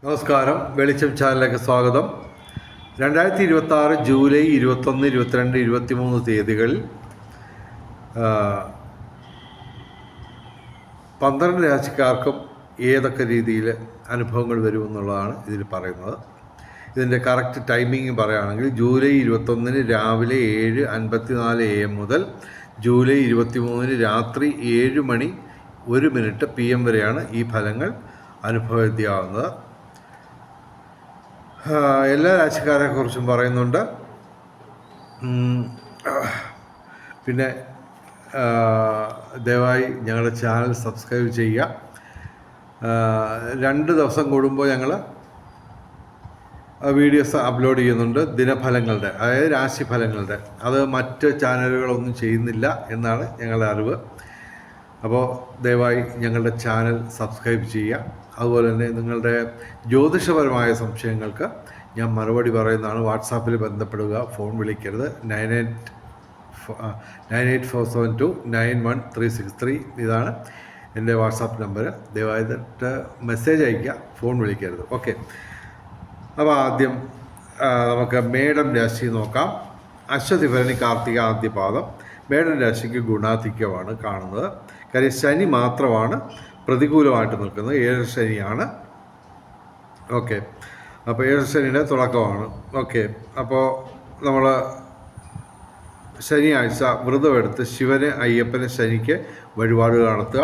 നമസ്കാരം. വെളിച്ചം ചാനലിലേക്ക് സ്വാഗതം. 2026 ജൂലൈ 21, 22, 23 തീയതികളിൽ 12 രാശിക്കാർക്കും ഏതൊക്കെ രീതിയിൽ അനുഭവങ്ങൾ വരുമെന്നുള്ളതാണ് ഇതിൽ പറയുന്നത്. ഇതിൻ്റെ കറക്റ്റ് ടൈമിങ് പറയുകയാണെങ്കിൽ ജൂലൈ 21 രാവിലെ 7:54 AM മുതൽ ജൂലൈ 23 രാത്രി 7:01 PM വരെയാണ് ഈ ഫലങ്ങൾ അനുഭവവേദ്യമാകുന്നത്. എല്ലാ രാശിക്കാരെക്കുറിച്ചും പറയുന്നുണ്ട്. പിന്നെ ദയവായി ഞങ്ങളുടെ ചാനൽ സബ്സ്ക്രൈബ് ചെയ്യുക. 2 ദിവസം കൂടുമ്പോൾ ഞങ്ങൾ വീഡിയോസ് അപ്ലോഡ് ചെയ്യുന്നുണ്ട്, ദിനഫലങ്ങളുടെ, അതായത് രാശിഫലങ്ങളുടെ. അത് മറ്റ് ചാനലുകളൊന്നും ചെയ്യുന്നില്ല എന്നാണ് ഞങ്ങളുടെ അറിവ്. അപ്പോൾ ദയവായി ഞങ്ങളുടെ ചാനൽ സബ്സ്ക്രൈബ് ചെയ്യുക. അതുപോലെ തന്നെ നിങ്ങളുടെ ജ്യോതിഷപരമായ സംശയങ്ങൾക്ക് ഞാൻ മറുപടി പറയുന്നതാണ്. വാട്സാപ്പിൽ ബന്ധപ്പെടുക, ഫോൺ വിളിക്കരുത്. 9847291363 ഇതാണ് എൻ്റെ വാട്സാപ്പ് നമ്പർ. ദയവായിട്ട് മെസ്സേജ് അയയ്ക്കുക, ഫോൺ വിളിക്കരുത്. ഓക്കെ. അപ്പോൾ ആദ്യം നമുക്ക് മേടം രാശി നോക്കാം. അശ്വതി ഭരണി കാർത്തിക ആദ്യ പാദം. മേടം രാശിക്ക് ഗുണാധിക്യമാണ് കാണുന്നത്. കാര്യം ശനി മാത്രമാണ് പ്രതികൂലമായിട്ട് നിൽക്കുന്നത്. 7 ശനിയാണ്. ഓക്കെ. അപ്പോൾ 7 ശനിയുടെ തുടക്കമാണ്. ഓക്കെ. അപ്പോൾ നമ്മൾ ശനിയാഴ്ച വ്രതമെടുത്ത് ശിവന്, അയ്യപ്പന്, ശനിക്ക് വഴിപാടുകൾ നടത്തുക.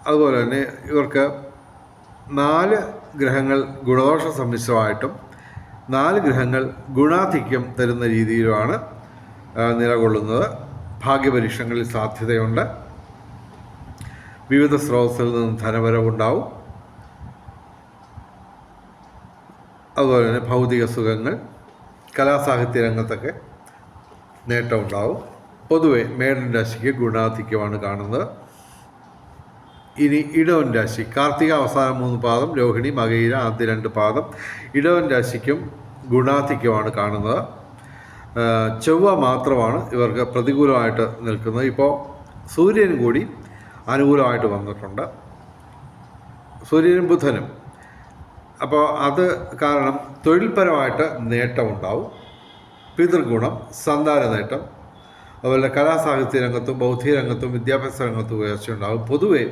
അതുപോലെ തന്നെ ഇവർക്ക് 4 ഗ്രഹങ്ങൾ ഗുണദോഷ സമ്മിശ്രമായിട്ടും 4 ഗ്രഹങ്ങൾ ഗുണാധിക്യം തരുന്ന രീതിയിലുമാണ് നിലകൊള്ളുന്നത്. ഭാഗ്യപരീക്ഷണങ്ങളിൽ സാധ്യതയുണ്ട്. വിവിധ സ്രോതസ്സിൽ നിന്ന് ധനവരവുണ്ടാവും. അതുപോലെ തന്നെ ഭൗതിക സുഖങ്ങൾ, കലാസാഹിത്യ രംഗത്തൊക്കെ നേട്ടമുണ്ടാവും. പൊതുവെ മേടൻ രാശിക്ക് ഗുണാധിക്യമാണ് കാണുന്നത്. ഇനി ഇടവൻ രാശി. കാർത്തിക അവസാന 3 പാദം, രോഹിണി, മകയിര ആദ്യ 2 പാദം. ഇടവൻ രാശിക്കും ഗുണാധിക്യമാണ് കാണുന്നത്. ചൊവ്വ മാത്രമാണ് ഇവർക്ക് പ്രതികൂലമായിട്ട് നിൽക്കുന്നത്. ഇപ്പോൾ സൂര്യൻ കൂടി അനുകൂലമായിട്ട് വന്നിട്ടുണ്ട്, സൂര്യനും ബുധനും. അപ്പോൾ അത് കാരണം തൊഴിൽപരമായിട്ട് നേട്ടമുണ്ടാവും. പിതൃഗുണം, സന്താന നേട്ടം, അതുപോലെ കലാസാഹിത്യ രംഗത്തും ബൗദ്ധിക രംഗത്തും വിദ്യാഭ്യാസ രംഗത്തും ഉയർച്ചയുണ്ടാകും. പൊതുവെ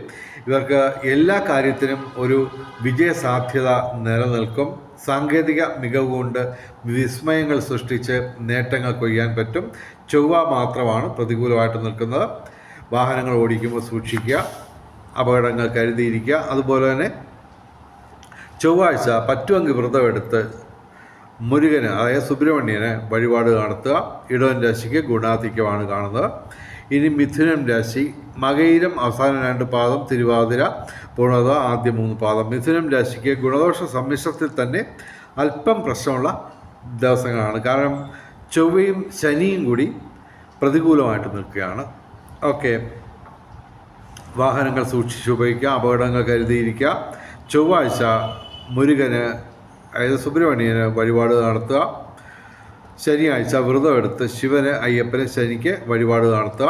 ഇവർക്ക് എല്ലാ കാര്യത്തിനും ഒരു വിജയസാധ്യത നിലനിൽക്കും. സാങ്കേതിക മികവ് കൊണ്ട് വിസ്മയങ്ങൾ സൃഷ്ടിച്ച് നേട്ടങ്ങൾ കൊയ്യാൻ പറ്റും. ചൊവ്വ മാത്രമാണ് പ്രതികൂലമായിട്ട് നിൽക്കുന്നത്. വാഹനങ്ങൾ ഓടിക്കുമ്പോൾ സൂക്ഷിക്കുക, അപകടങ്ങൾ കരുതിയിരിക്കുക. അതുപോലെ തന്നെ ചൊവ്വാഴ്ച പറ്റുമെങ്കിൽ വ്രതമെടുത്ത് മുരുകന്, അതായത് സുബ്രഹ്മണ്യന് വഴിപാട് നടത്തുക. ഇടവൻ രാശിക്ക് ഗുണാധിക്യമാണ് കാണുന്നത്. ഇനി മിഥുനം രാശി. മകയിരം അവസാന 2 പാദം, തിരുവാതിര പൂർണ്ണത ആദ്യ 3 പാദം. മിഥുനം രാശിക്ക് ഗുണദോഷ സമ്മിശ്രത്തിൽ തന്നെ അല്പം പ്രശ്നമുള്ള ദിവസങ്ങളാണ്. കാരണം ചൊവ്വയും ശനിയും കൂടി പ്രതികൂലമായിട്ട് നിൽക്കുകയാണ്. ഓക്കെ. വാഹനങ്ങൾ സൂക്ഷിച്ച് ഉപയോഗിക്കുക, അപകടങ്ങൾ കരുതിയിരിക്കുക. ചൊവ്വാഴ്ച മുരുകന്, അതായത് സുബ്രഹ്മണ്യന് വഴിപാട് നടത്തുക. ശനിയാഴ്ച വ്രതമെടുത്ത് ശിവന്, അയ്യപ്പന്, ശനിക്ക് വഴിപാട് നടത്തുക.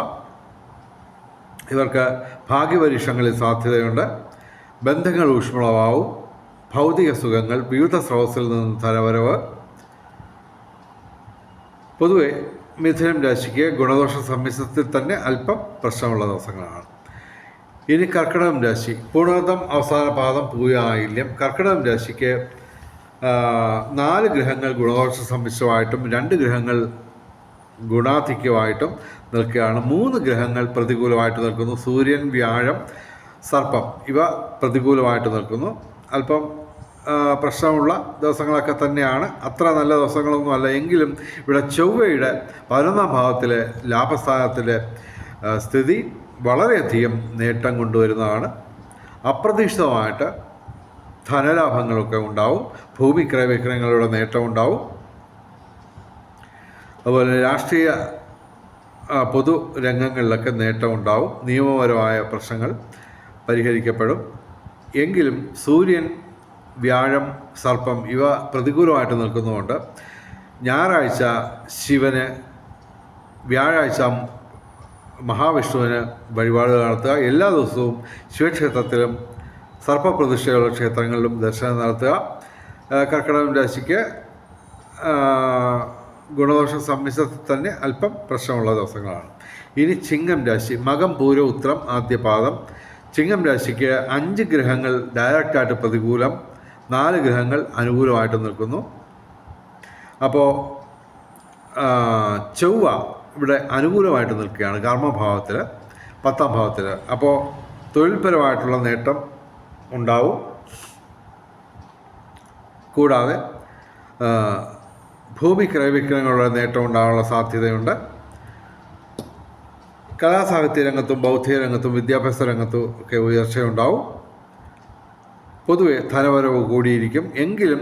ഇവർക്ക് ഭാഗ്യപരീക്ഷണങ്ങളിൽ സാധ്യതയുണ്ട്. ബന്ധങ്ങൾ ഊഷ്മളമാവും. ഭൗതിക സുഖങ്ങൾ, വിവിധ സ്രോതസ്സിൽ നിന്ന് ധനവരവ്. പൊതുവെ മിഥുനം രാശിക്ക് ഗുണദോഷ സമ്മിശ്രത്തിൽ തന്നെ അല്പം പ്രശ്നമുള്ള ദിവസങ്ങളാണ്. ഇനി കർക്കിടകം രാശി. പൂർണ്ണതം അവസാന പാദം, പൂയായില്യം. കർക്കിടകം രാശിക്ക് 4 ഗ്രഹങ്ങൾ ഗുണദോഷ സമ്മിശ്രമായിട്ടും 2 ഗ്രഹങ്ങൾ ഗുണാധിക്യമായിട്ടും നിൽക്കുകയാണ്. 3 ഗ്രഹങ്ങൾ പ്രതികൂലമായിട്ട് നിൽക്കുന്നു. സൂര്യൻ, വ്യാഴം, സർപ്പം ഇവ പ്രതികൂലമായിട്ട് നിൽക്കുന്നു. അല്പം പ്രശ്നമുള്ള ദിവസങ്ങളൊക്കെ തന്നെയാണ്. അത്ര നല്ല ദിവസങ്ങളൊന്നുമല്ല. എങ്കിലും ഇവിടെ ചൊവ്വയുടെ 11ാം ഭാവത്തിലെ ലാഭസ്ഥാനത്തിലെ സ്ഥിതി വളരെയധികം നേട്ടം കൊണ്ടുവരുന്നതാണ്. അപ്രതീക്ഷിതമായിട്ട് ധനലാഭങ്ങളൊക്കെ ഉണ്ടാവും. ഭൂമി ക്രയവിക്രയങ്ങളുടെ നേട്ടമുണ്ടാവും. അതുപോലെ രാഷ്ട്രീയ പൊതു രംഗങ്ങളിലൊക്കെ നേട്ടമുണ്ടാവും. നിയമപരമായ പ്രശ്നങ്ങൾ പരിഹരിക്കപ്പെടും. എങ്കിലും സൂര്യൻ, വ്യാഴം, സർപ്പം ഇവ പ്രതികൂലമായിട്ട് നിൽക്കുന്നതുകൊണ്ട് ഞായറാഴ്ച ശിവന്, വ്യാഴാഴ്ച മഹാവിഷ്ണുവിന് വഴിപാടുകൾ നടത്തുക. എല്ലാ ദിവസവും ശിവക്ഷേത്രത്തിലും സർപ്പപ്രതിഷ്ഠയുള്ള ക്ഷേത്രങ്ങളിലും ദർശനം നടത്തുക. കർക്കിടകം രാശിക്ക് ഗുണദോഷ സമ്മിശ്രത്തിൽ തന്നെ അല്പം പ്രശ്നമുള്ള ദിവസങ്ങളാണ്. ഇനി ചിങ്ങം രാശി, മകം പൂരം ഉത്രം ആദ്യപാദം. ചിങ്ങം രാശിക്ക് 5 ഗ്രഹങ്ങൾ ഡയറക്റ്റായിട്ട് പ്രതികൂലം, 4 ഗ്രഹങ്ങൾ അനുകൂലമായിട്ട് നിൽക്കുന്നു. അപ്പോൾ ചൊവ്വ ഇവിടെ അനുകൂലമായിട്ട് നിൽക്കുകയാണ് കർമ്മഭാവത്തിൽ, 10ാം ഭാവത്തിൽ. അപ്പോൾ തൊഴിൽപരമായിട്ടുള്ള നേട്ടം ഉണ്ടാവും. കൂടാതെ ഭൂമി ക്രയവിക്രയങ്ങളുടെ നേട്ടം ഉണ്ടാകാനുള്ള സാധ്യതയുണ്ട്. കലാസാഹിത്യ രംഗത്തും ബൗദ്ധിക രംഗത്തും വിദ്യാഭ്യാസ രംഗത്തും ഒക്കെ ഉയർച്ചയുണ്ടാവും. പൊതുവെ ധനവരവ് കൂടിയിരിക്കും. എങ്കിലും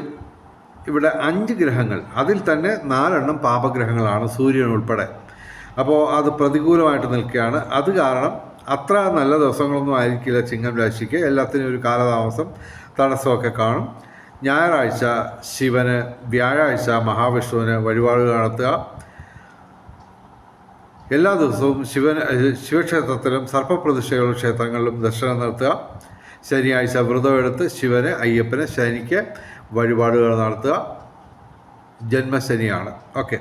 ഇവിടെ 5 ഗ്രഹങ്ങൾ, അതിൽ തന്നെ 4 പാപഗ്രഹങ്ങളാണ്, സൂര്യൻ ഉൾപ്പെടെ. അപ്പോൾ അത് പ്രതികൂലമായിട്ട് നിൽക്കുകയാണ്. അത് കാരണം അത്ര നല്ല ദിവസങ്ങളൊന്നും ആയിരിക്കില്ല ചിങ്ങം രാശിക്ക്. എല്ലാത്തിനും ഒരു കാലതാമസം, തടസ്സമൊക്കെ കാണും. ഞായറാഴ്ച ശിവന്, വ്യാഴാഴ്ച മഹാവിഷ്ണുവിന് വഴിപാടുകൾ നടത്തുക. എല്ലാ ദിവസവും ശിവക്ഷേത്രത്തിലും സർപ്പപ്രതിഷ്ഠയുള്ള ക്ഷേത്രങ്ങളിലും ദർശനം നടത്തുക. ശനിയാഴ്ച വ്രതമെടുത്ത് ശിവന്, അയ്യപ്പന്, ശനിക്ക് വഴിപാടുകൾ നടത്തുക. ജന്മശനിയാണ്. ഓക്കെ.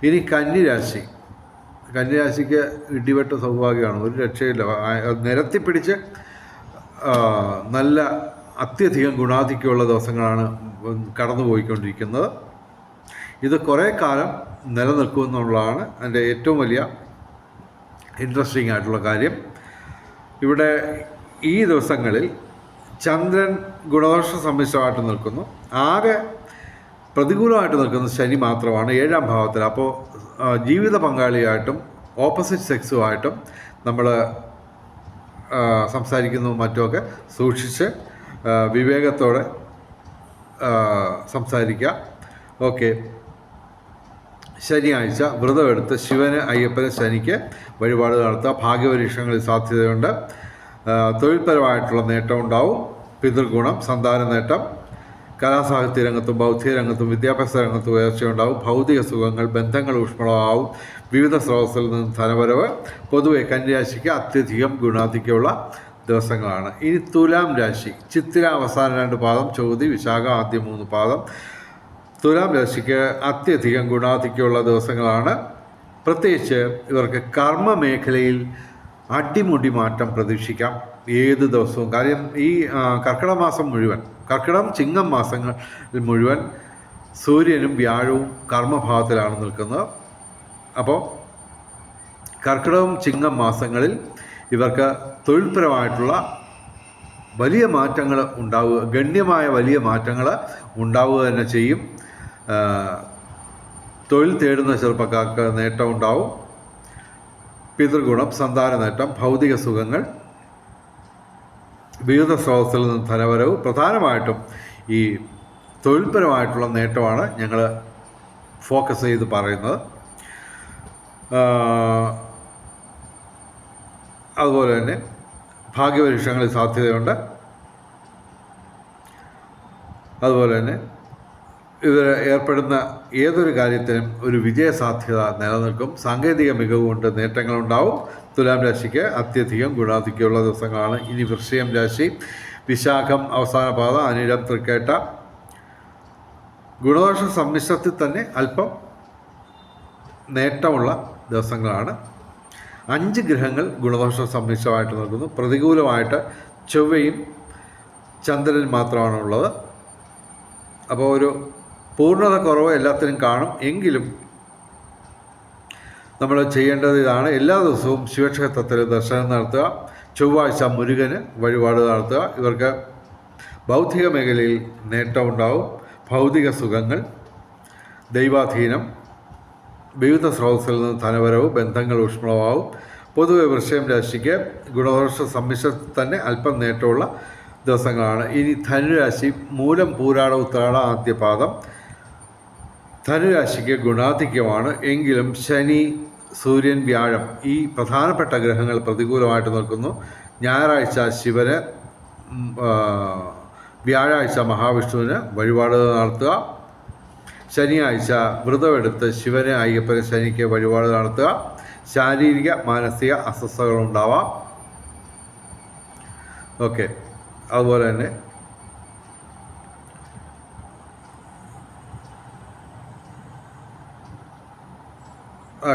ഇനി കന്നിരാശി. കന്നിരാശിക്ക് ഇടിവെട്ട് സൗഭാഗ്യമാണ്, ഒരു രക്ഷയില്ല. നിരത്തിപ്പിടിച്ച് നല്ല അത്യധികം ഗുണാധിക്യമുള്ള ദിവസങ്ങളാണ് കടന്നുപോയിക്കൊണ്ടിരിക്കുന്നത്. ഇത് കുറേ കാലം നിലനിൽക്കുമെന്നുള്ളതാണ് എൻ്റെ ഏറ്റവും വലിയ ഇൻട്രസ്റ്റിംഗ് ആയിട്ടുള്ള കാര്യം. ഇവിടെ ഈ ദിവസങ്ങളിൽ ചന്ദ്രൻ ഗുണദോഷ സമ്മിശ്രമായിട്ട് നിൽക്കുന്നു. ആകെ പ്രതികൂലമായിട്ട് നിൽക്കുന്നത് ശനി മാത്രമാണ് 7ാം ഭാവത്തിൽ. അപ്പോൾ ജീവിത പങ്കാളിയായിട്ടും ഓപ്പോസിറ്റ് സെക്സുമായിട്ടും നമ്മൾ സംസാരിക്കുന്നതും മറ്റുമൊക്കെ സൂക്ഷിച്ച് വിവേകത്തോടെ സംസാരിക്കുക. ഓക്കെ. ശനിയാഴ്ച വ്രതമെടുത്ത് ശിവന്, അയ്യപ്പന്, ശനിക്ക് വഴിപാട് നടത്തുക. ഭാഗ്യപരീക്ഷണങ്ങളിൽ സാധ്യതയുണ്ട്. തൊഴിൽപരമായിട്ടുള്ള നേട്ടം ഉണ്ടാവും. പിതൃഗുണം, സന്താന നേട്ടം. കലാസാഹിത്യ രംഗത്തും ബൗദ്ധിക രംഗത്തും വിദ്യാഭ്യാസ രംഗത്തും ഉയർച്ചയുണ്ടാവും. ഭൗതിക സുഖങ്ങൾ, ബന്ധങ്ങൾ ഊഷ്മളമാവും. വിവിധ സ്രോതസ്സിൽ നിന്ന് ധനവരവ്. പൊതുവെ കന്നിരാശിക്ക് അത്യധികം ഗുണാധിക്യമുള്ള ദിവസങ്ങളാണ്. ഇനി തുലാം രാശി. ചിത്തിര അവസാന 2 പാദം, ചോതി, വിശാഖ ആദ്യ 3 പാദം. തുലാം രാശിക്ക് അത്യധികം ഗുണാധിക്യമുള്ള ദിവസങ്ങളാണ്. പ്രത്യേകിച്ച് ഇവർക്ക് കർമ്മ മേഖലയിൽ അടിമുടി മാറ്റം പ്രതീക്ഷിക്കാം ഏത് ദിവസവും. കാര്യം ഈ കർക്കിടക മാസം മുഴുവൻ, കർക്കിടകം ചിങ്ങം മാസങ്ങളിൽ മുഴുവൻ സൂര്യനും വ്യാഴവും കർമ്മഭാവത്തിലാണ് നിൽക്കുന്നത്. അപ്പോൾ കർക്കിടകം ചിങ്ങം മാസങ്ങളിൽ ഇവർക്ക് തൊഴിൽപരമായിട്ടുള്ള വലിയ മാറ്റങ്ങൾ ഉണ്ടാവുക, ഗണ്യമായ വലിയ മാറ്റങ്ങൾ ഉണ്ടാവുക തന്നെ ചെയ്യും. തൊഴിൽ തേടുന്ന ചെറുപ്പക്കാർക്ക് നേട്ടം ഉണ്ടാവും. പിതൃഗുണം, സന്താന നേട്ടം, ഭൗതിക സുഖങ്ങൾ, വിവിധ സ്രോതസ്സിൽ നിന്ന് ധനവരവ്. പ്രധാനമായിട്ടും ഈ തൊഴിൽപരമായിട്ടുള്ള നേട്ടമാണ് ഞങ്ങൾ ഫോക്കസ് ചെയ്ത് പറയുന്നത്. അതുപോലെ തന്നെ ഭാഗ്യപരീക്ഷണങ്ങളിൽ സാധ്യതയുണ്ട്. അതുപോലെ തന്നെ ഇവർ ഏർപ്പെടുന്ന ഏതൊരു കാര്യത്തിനും ഒരു വിജയസാധ്യത നിലനിൽക്കും. സാങ്കേതിക മികവ് കൊണ്ട് നേട്ടങ്ങളുണ്ടാവും. തുലാം രാശിക്ക് അത്യധികം ഗുണാധിക്യമുള്ള ദിവസങ്ങളാണ്. ഇനി വൃശ്ചികം രാശി. വിശാഖം അവസാന പാദ, അനിഴം, തൃക്കേട്ട. ഗുണദോഷ സമ്മിശ്രത്തിൽ തന്നെ അല്പം നേട്ടമുള്ള ദിവസങ്ങളാണ്. 5 ഗ്രഹങ്ങൾ ഗുണദോഷ സമ്മിശ്രമായിട്ട് നിൽക്കുന്നു. പ്രതികൂലമായിട്ട് ചൊവ്വയും ചന്ദ്രൻ മാത്രമാണ് ഉള്ളത്. അപ്പോൾ ഒരു പൂർണ്ണത കുറവ് എല്ലാത്തിനും കാണും. എങ്കിലും നമ്മൾ ചെയ്യേണ്ടത് ഇതാണ്: എല്ലാ ദിവസവും ശിവക്ഷേത്രത്തിൽ ദർശനം നടത്തുക. ചൊവ്വാഴ്ച മുരുകന് വഴിപാട് നടത്തുക. ഇവർക്ക് ബൗദ്ധിക മേഖലയിൽ നേട്ടമുണ്ടാവും. ഭൗതിക സുഖങ്ങൾ, ദൈവാധീനം, വിവിധ സ്രോതസ്സിൽ നിന്ന് ധനവരവ്, ബന്ധങ്ങൾ ഊഷ്മളമാവും. പൊതുവെ വൃശ്ചികം രാശിക്ക് ഗുണദോഷ സമ്മിശ്രത്തിൽ തന്നെ അല്പം നേട്ടമുള്ള ദിവസങ്ങളാണ്. ഇനി ധനുരാശി. മൂലം, പൂരാട, ഉത്രാട ആദ്യ പാദം. ധനുരാശിക്ക് ഗുണാധിക്യമാണ്. എങ്കിലും ശനി, സൂര്യൻ, വ്യാഴം ഈ പ്രധാനപ്പെട്ട ഗ്രഹങ്ങൾ പ്രതികൂലമായിട്ട് നിൽക്കുന്നു. ഞായറാഴ്ച ശിവന്, വ്യാഴാഴ്ച മഹാവിഷ്ണുവിന് വഴിപാട് നടത്തുക. ശനിയാഴ്ച വ്രതമെടുത്ത് ശിവന്, അയ്യപ്പന്, ശനിക്ക് വഴിപാട് നടത്തുക. ശാരീരിക മാനസിക അസ്വസ്ഥതകളുണ്ടാവാം. ഓക്കെ. അതുപോലെ തന്നെ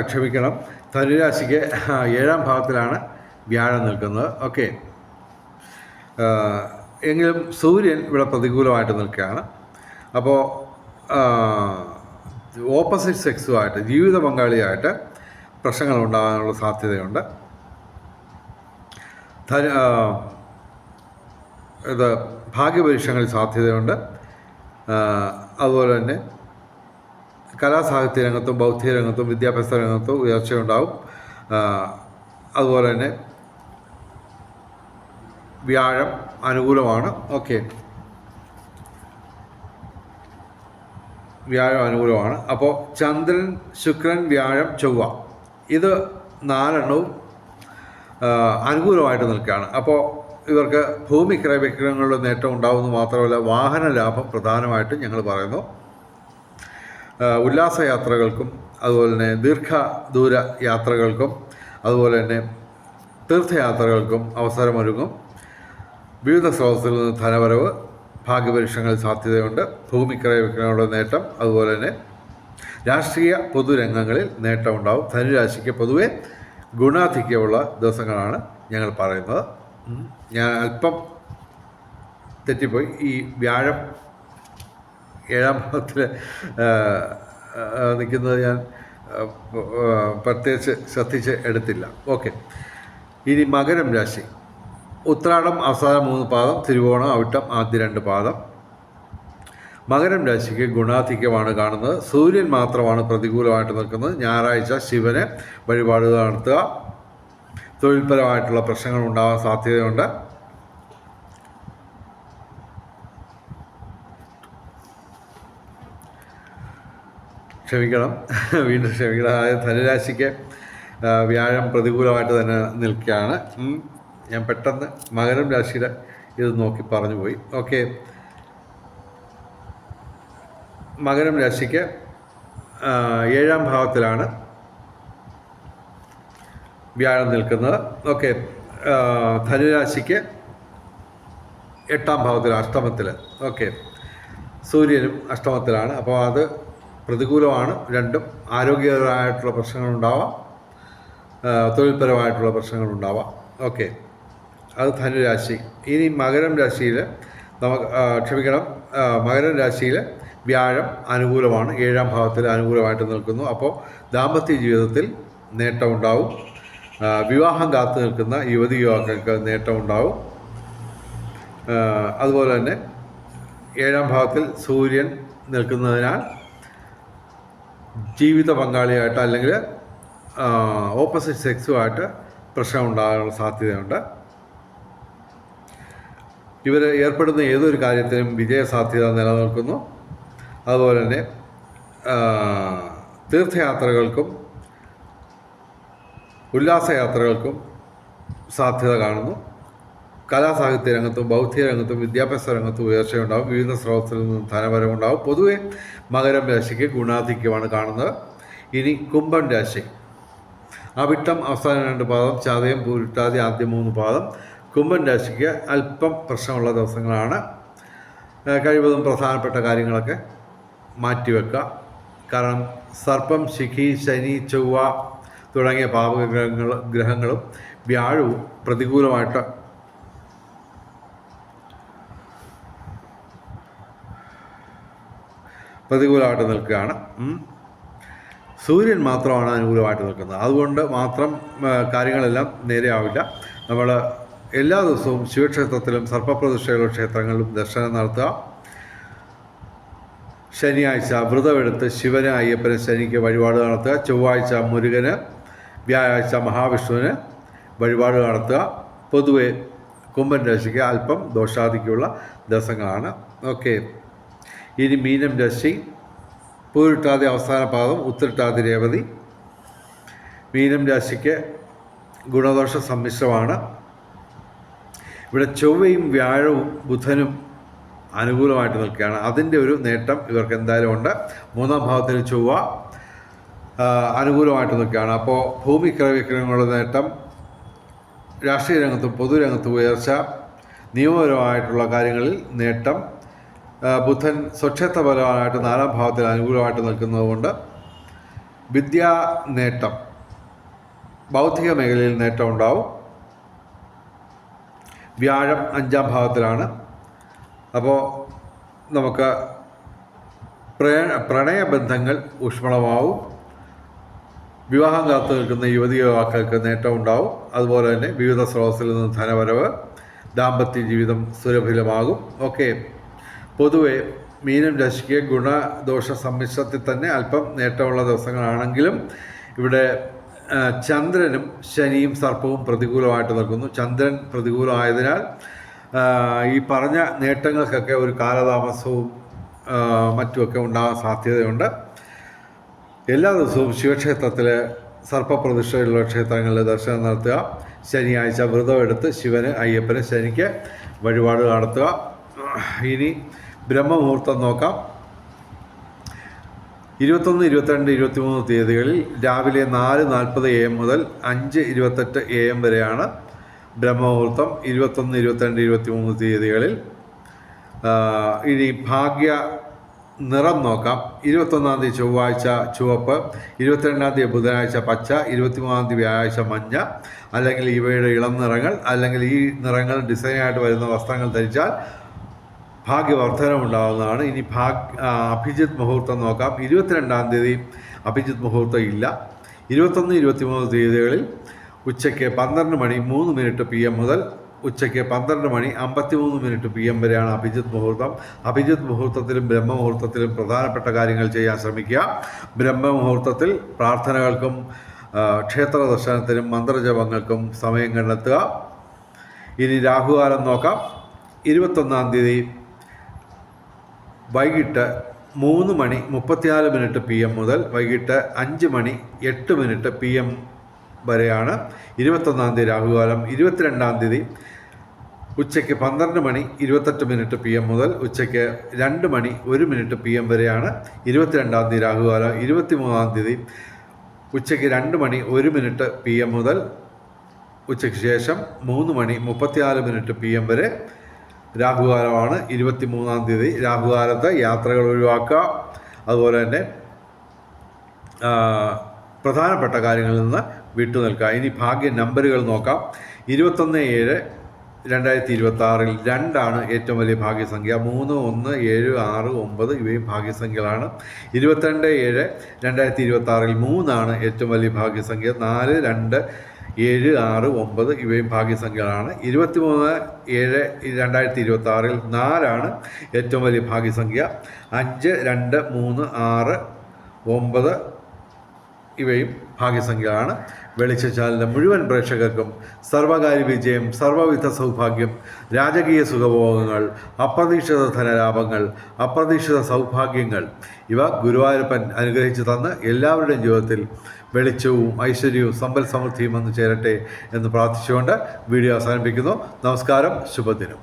ക്ഷമിക്കണം, ധനുരാശിക്ക് 7ാം ഭാവത്തിലാണ് വ്യാഴം നിൽക്കുന്നത്. ഓക്കെ, എങ്കിലും സൂര്യൻ ഇവിടെ പ്രതികൂലമായിട്ട് നിൽക്കുകയാണ്. അപ്പോൾ ഓപ്പോസിറ്റ് സെക്സുമായിട്ട്, ജീവിത പങ്കാളിയായിട്ട് പ്രശ്നങ്ങൾ ഉണ്ടാകാനുള്ള സാധ്യതയുണ്ട്. ഇത് ഭാഗ്യപരീക്ഷങ്ങളിൽ സാധ്യതയുണ്ട്. അതുപോലെ തന്നെ കലാസാഹിത്യ രംഗത്തും ബൗദ്ധിക രംഗത്തും വിദ്യാഭ്യാസ രംഗത്തും ഉയർച്ചയുണ്ടാവും. അതുപോലെ തന്നെ വ്യാഴം അനുകൂലമാണ്. ഓക്കെ, വ്യാഴം അനുകൂലമാണ്. അപ്പോൾ ചന്ദ്രൻ, ശുക്രൻ, വ്യാഴം, ചൊവ്വ, ഇത് 4 അനുകൂലമായിട്ട് നിൽക്കുകയാണ്. അപ്പോൾ ഇവർക്ക് ഭൂമി ക്രയവിക്രയങ്ങളുടെ നേട്ടം ഉണ്ടാകുമെന്ന് മാത്രമല്ല, വാഹന ലാഭം പ്രധാനമായിട്ടും ഞങ്ങൾ പറയുന്നു. ഉല്ലാസയാത്രകൾക്കും അതുപോലെ തന്നെ ദീർഘദൂര യാത്രകൾക്കും അതുപോലെ തന്നെ തീർത്ഥയാത്രകൾക്കും അവസരമൊരുങ്ങും. വിവിധ സ്രോതസ്സിൽ നിന്ന് ധനവരവ്, ഭാഗ്യപരീക്ഷങ്ങളിൽ സാധ്യതയുണ്ട്. ഭൂമി ക്രയവിക്രയങ്ങളുടെ നേട്ടം, അതുപോലെ തന്നെ രാഷ്ട്രീയ പൊതുരംഗങ്ങളിൽ നേട്ടമുണ്ടാവും. ധനുരാശിക്ക് പൊതുവെ ഗുണാധിക്യമുള്ള ദിവസങ്ങളാണ് ഞങ്ങൾ പറയുന്നത്. ഞാൻ അല്പം തെറ്റിപ്പോയി. ഈ വ്യാഴം 7ാം ഭാവത്തിൽ നിൽക്കുന്നത് ഞാൻ പ്രത്യേകിച്ച് ശ്രദ്ധിച്ച് എടുത്തില്ല. ഓക്കെ, ഇനി മകരം രാശി. ഉത്രാടം അവസാന 3 പാദം, തിരുവോണം, അവിട്ടം ആദ്യ 2 പാദം. മകരം രാശിക്ക് ഗുണാധിക്യമാണ് കാണുന്നത്. സൂര്യൻ മാത്രമാണ് പ്രതികൂലമായിട്ട് നിൽക്കുന്നത്. ഞായറാഴ്ച ശിവന് വഴിപാടുകൾ നടത്തുക. തൊഴിൽപരമായിട്ടുള്ള പ്രശ്നങ്ങൾ ഉണ്ടാകാൻ സാധ്യതയുണ്ട്. വീണ്ടും ക്ഷമിക്കണം. അതായത് ധനുരാശിക്ക് വ്യാഴം പ്രതികൂലമായിട്ട് തന്നെ നിൽക്കുകയാണ്. ഞാൻ പെട്ടെന്ന് മകരം രാശിയുടെ ഇത് നോക്കി പറഞ്ഞു പോയി. ഓക്കെ, മകരം രാശിക്ക് 7ാം ഭാവത്തിലാണ് വ്യാഴം നിൽക്കുന്നത്. ഓക്കെ, ധനുരാശിക്ക് 8ാം ഭാവത്തിൽ, അഷ്ടമത്തിൽ. ഓക്കെ, സൂര്യനും അഷ്ടമത്തിലാണ്. അപ്പോൾ അത് പ്രതികൂലമാണ്. രണ്ടും ആരോഗ്യപരമായിട്ടുള്ള പ്രശ്നങ്ങളുണ്ടാവാം, തൊഴിൽപരമായിട്ടുള്ള പ്രശ്നങ്ങളുണ്ടാവാം. ഓക്കെ, അത് ധനുരാശി. ഇനി മകരം രാശിയിൽ മകരം രാശിയിൽ വ്യാഴം അനുകൂലമാണ്. 7ാം ഭാവത്തിൽ അനുകൂലമായിട്ട് നിൽക്കുന്നു. അപ്പോൾ ദാമ്പത്യ ജീവിതത്തിൽ നേട്ടമുണ്ടാവും. വിവാഹം കാത്തു നിൽക്കുന്ന യുവതി യുവാക്കൾക്ക് നേട്ടമുണ്ടാവും. അതുപോലെ തന്നെ 7ാം ഭാവത്തിൽ സൂര്യൻ നിൽക്കുന്നതിനാൽ ജീവിത പങ്കാളിയായിട്ട് അല്ലെങ്കിൽ ഓപ്പോസിറ്റ് സെക്സുമായിട്ട് പ്രശ്നം ഉണ്ടാകാനുള്ള സാധ്യതയുണ്ട്. ഇവർ ഏർപ്പെടുന്ന ഏതൊരു കാര്യത്തിനും വിജയസാധ്യത നിലനിൽക്കുന്നു. അതുപോലെ തന്നെ തീർത്ഥയാത്രകൾക്കും ഉല്ലാസയാത്രകൾക്കും സാധ്യത കാണുന്നു. കലാസാഹിത്യ രംഗത്തും ബൗദ്ധിക രംഗത്തും വിദ്യാഭ്യാസ രംഗത്തും ഉയർച്ചയുണ്ടാകും. വിവിധ സ്രോതസ്സിൽ നിന്നും ധനപരമുണ്ടാകും. പൊതുവെ മകരം രാശിക്ക് ഗുണാധിക്യമാണ് കാണുന്നത്. ഇനി കുംഭം രാശി. അവിട്ടം അവസാന 2 പാദം, ചതയം, പൂരിട്ടാതി ആദ്യ 3 പാദം. കുംഭം രാശിക്ക് അല്പം പ്രശ്നമുള്ള ദിവസങ്ങളാണ്. കഴിവതും പ്രധാനപ്പെട്ട കാര്യങ്ങളൊക്കെ മാറ്റിവെക്കുക. കാരണം സർപ്പം, ശിഖി, ശനി, ചൊവ്വ തുടങ്ങിയ ഗ്രഹങ്ങളും വ്യാഴവും പ്രതികൂലമായിട്ട് നിൽക്കുകയാണ്. സൂര്യൻ മാത്രമാണ് അനുകൂലമായിട്ട് നിൽക്കുന്നത്. അതുകൊണ്ട് മാത്രം കാര്യങ്ങളെല്ലാം നേരെയാവില്ല. നമ്മൾ എല്ലാ ദിവസവും ശിവക്ഷേത്രത്തിലും സർപ്പപ്രതിഷ്ഠയുള്ള ക്ഷേത്രങ്ങളിലും ദർശനം നടത്തുക. ശനിയാഴ്ച വ്രതമെടുത്ത് ശിവന്, അയ്യപ്പന്, ശനിക്ക് വഴിപാട് നടത്തുക. ചൊവ്വാഴ്ച മുരുകന്, വ്യാഴാഴ്ച മഹാവിഷ്ണുവിന് വഴിപാട് നടത്തുക. പൊതുവെ കുംഭൻ രാശിക്ക് അല്പം ദോഷാധിക്യമുള്ള ദിവസങ്ങളാണ്. ഓക്കെ, ഇനി മീനം രാശി. പൂരിട്ടാതി അവസാന പാദം, ഉത്തിരട്ടാതി രേവതി. മീനം രാശിക്ക് ഗുണദോഷ സമ്മിശ്രമാണ്. ഇവിടെ ചൊവ്വയും വ്യാഴവും ബുധനും അനുകൂലമായിട്ട് നിൽക്കുകയാണ്. അതിൻ്റെ ഒരു നേട്ടം ഇവർക്ക് എന്തായാലും ഉണ്ട്. 3ാം ഭാവത്തിൽ ചൊവ്വ അനുകൂലമായിട്ട് നിൽക്കുകയാണ്. അപ്പോൾ ഭൂമി ക്രയവിക്രയങ്ങളുടെ നേട്ടം, രാഷ്ട്രീയ രംഗത്തും പൊതുരംഗത്തും ഉയർച്ച, നിയമപരമായിട്ടുള്ള കാര്യങ്ങളിൽ നേട്ടം. ബുധൻ സ്വക്ഷേത്രപരമായിട്ട് 4-ാം ഭാവത്തിൽ അനുകൂലമായിട്ട് നിൽക്കുന്നതുകൊണ്ട് വിദ്യാ നേട്ടം, ബൗദ്ധിക മേഖലയിൽ നേട്ടം ഉണ്ടാവും. വ്യാഴം 5-ാം ഭാവത്തിലാണ്. അപ്പോൾ നമുക്ക് പ്രണയബന്ധങ്ങൾ ഊഷ്മളമാവും. വിവാഹം കാത്തു നിൽക്കുന്ന യുവതി യുവാക്കൾക്ക് നേട്ടം ഉണ്ടാവും. അതുപോലെ തന്നെ വിവിധ സ്രോതസ്സിൽ നിന്ന് ധനവരവ്, ദാമ്പത്യ ജീവിതം സുലഭിലമാകും. ഓക്കെ, പൊതുവെ മീനം രാശിക്ക് ഗുണദോഷ സമ്മിശ്രത്തിൽ തന്നെ അല്പം നേട്ടമുള്ള ദിവസങ്ങളാണെങ്കിലും ഇവിടെ ചന്ദ്രനും ശനിയും സർപ്പവും പ്രതികൂലമായിട്ട് നിൽക്കുന്നു. ചന്ദ്രൻ പ്രതികൂലമായതിനാൽ ഈ പറഞ്ഞ നേട്ടങ്ങൾക്കൊക്കെ ഒരു കാലതാമസവും മറ്റുമൊക്കെ ഉണ്ടാകാൻ സാധ്യതയുണ്ട്. എല്ലാ ദിവസവും ശിവക്ഷേത്രത്തിൽ സർപ്പപ്രതിഷ്ഠയുള്ള ക്ഷേത്രങ്ങളിൽ ദർശനം നടത്തുക. ശനിയാഴ്ച വ്രതമെടുത്ത് ശിവന്, അയ്യപ്പന്, ശനിക്ക് വഴിപാട് നടത്തുക. ഇനി ബ്രഹ്മമുഹൂർത്തം നോക്കാം. 21, 22, 23 തീയതികളിൽ രാവിലെ 4:40 AM മുതൽ 5:28 AM വരെയാണ് ബ്രഹ്മമുഹൂർത്തം. 21, 22, 23 തീയതികളിൽ. ഇനി ഭാഗ്യ നിറം നോക്കാം. 21-ാം തീയതി ചൊവ്വാഴ്ച ചുവപ്പ്, 22-ാം തീയതി ബുധനാഴ്ച പച്ച, 23-ാം തീയതി വ്യാഴാഴ്ച മഞ്ഞ, അല്ലെങ്കിൽ ഇവയുടെ ഇളം നിറങ്ങൾ, അല്ലെങ്കിൽ ഈ നിറങ്ങൾ ഡിസൈനായിട്ട് വരുന്ന വസ്ത്രങ്ങൾ ധരിച്ചാൽ ഭാഗ്യവർദ്ധനമുണ്ടാകുന്നതാണ്. ഇനി അഭിജിത്ത് മുഹൂർത്തം നോക്കാം. 22-ാം തീയതി അഭിജിത്ത് മുഹൂർത്തം ഇല്ല. 21, 23 തീയതികളിൽ ഉച്ചയ്ക്ക് 12:03 PM മുതൽ ഉച്ചയ്ക്ക് 12:53 PM വരെയാണ് അഭിജിത്ത് മുഹൂർത്തം. അഭിജിത്ത് മുഹൂർത്തത്തിലും ബ്രഹ്മമുഹൂർത്തത്തിലും പ്രധാനപ്പെട്ട കാര്യങ്ങൾ ചെയ്യാൻ ശ്രമിക്കുക. ബ്രഹ്മമുഹൂർത്തത്തിൽ പ്രാർത്ഥനകൾക്കും ക്ഷേത്ര ദർശനത്തിനും മന്ത്രജപങ്ങൾക്കും സമയം കണ്ടെത്തുക. ഇനി രാഹുകാലം നോക്കാം. 21-ാം തീയതി വൈകിട്ട് 3:34 PM മുതൽ വൈകിട്ട് 5:08 PM വരെയാണ് 21-ാം തീയതി രാഹുകാലം. 22-ാം തീയതി ഉച്ചയ്ക്ക് 12:28 PM മുതൽ ഉച്ചയ്ക്ക് 2:01 PM വരെയാണ് 22-ാം തീയതി രാഹുകാലം. 23-ാം തീയതി ഉച്ചയ്ക്ക് 2:01 PM മുതൽ ഉച്ചയ്ക്ക് ശേഷം 3:34 PM വരെ രാഹുകാലമാണ്. 23-ാം തീയതി രാഹുകാലത്ത് യാത്രകൾ ഒഴിവാക്കുക. അതുപോലെ തന്നെ പ്രധാനപ്പെട്ട കാര്യങ്ങളിൽ നിന്ന് വിട്ടുനിൽക്കുക. ഇനി ഭാഗ്യ നമ്പറുകൾ നോക്കാം. 21/7/2026 2 ഏറ്റവും വലിയ ഭാഗ്യസംഖ്യ. 3, 1, 7, 6, 9 ഇവയും ഭാഗ്യസംഖ്യകളാണ്. 22/7/2026 3 ഏറ്റവും വലിയ ഭാഗ്യസംഖ്യ. 4, 2, 7, 6, 9 ഇവയും ഭാഗ്യസംഖ്യകളാണ്. 23/7/2026 4 ഏറ്റവും വലിയ ഭാഗ്യസംഖ്യ. 5, 2, 3, 6, 9 ഇവയും ഭാഗ്യസംഖ്യകളാണ്. വെളിച്ച ചാനലിൻ്റെ മുഴുവൻ പ്രേക്ഷകർക്കും സർവകാര്യ വിജയം, സർവവിധ സൗഭാഗ്യം, രാജകീയ സുഖഭോഗങ്ങൾ, അപ്രതീക്ഷിത ധനലാഭങ്ങൾ, അപ്രതീക്ഷിത സൗഭാഗ്യങ്ങൾ ഇവ ഗുരുവായൂരപ്പൻ അനുഗ്രഹിച്ചു തന്ന് എല്ലാവരുടെയും ജീവിതത്തിൽ വെളിച്ചവും ഐശ്വര്യവും സമ്പൽ സമൃദ്ധിയും വന്നു ചേരട്ടെ എന്ന് പ്രാർത്ഥിച്ചുകൊണ്ട് വീഡിയോ അവസാനിപ്പിക്കുന്നു. നമസ്കാരം, ശുഭദിനം.